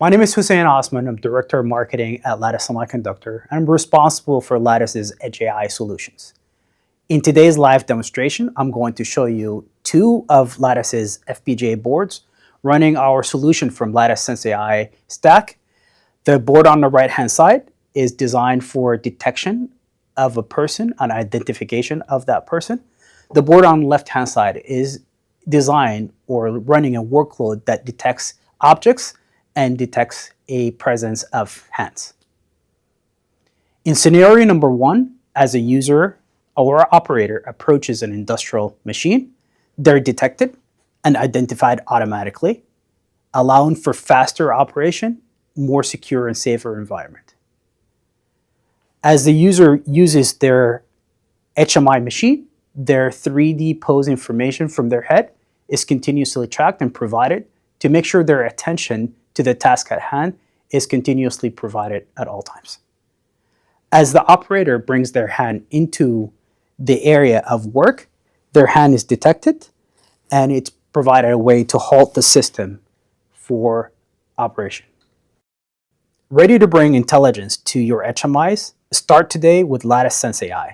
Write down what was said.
My name is Hussein Osman. I'm Director of Marketing at Lattice Semiconductor, and I'm responsible for Lattice's HMI solutions. In today's live demonstration, I'm going to show you two of Lattice's FPGA boards running our solution from Lattice SenseAI stack. The board on the right-hand side is designed for detection of a person and identification of that person. The board on the left-hand side is designed or running a workload that detects objects and detects a presence of hands. In scenario number one, as a user or operator approaches an industrial machine, they're detected and identified automatically, allowing for faster operation, more secure and safer environment. As the user uses their HMI machine, their 3D pose information from their head is continuously tracked and provided to make sure their attention to the task at hand is continuously provided at all times. As the operator brings their hand into the area of work, their hand is detected and it's provided a way to halt the system for operation. Ready to bring intelligence to your HMIs? Start today with Lattice SenseAI.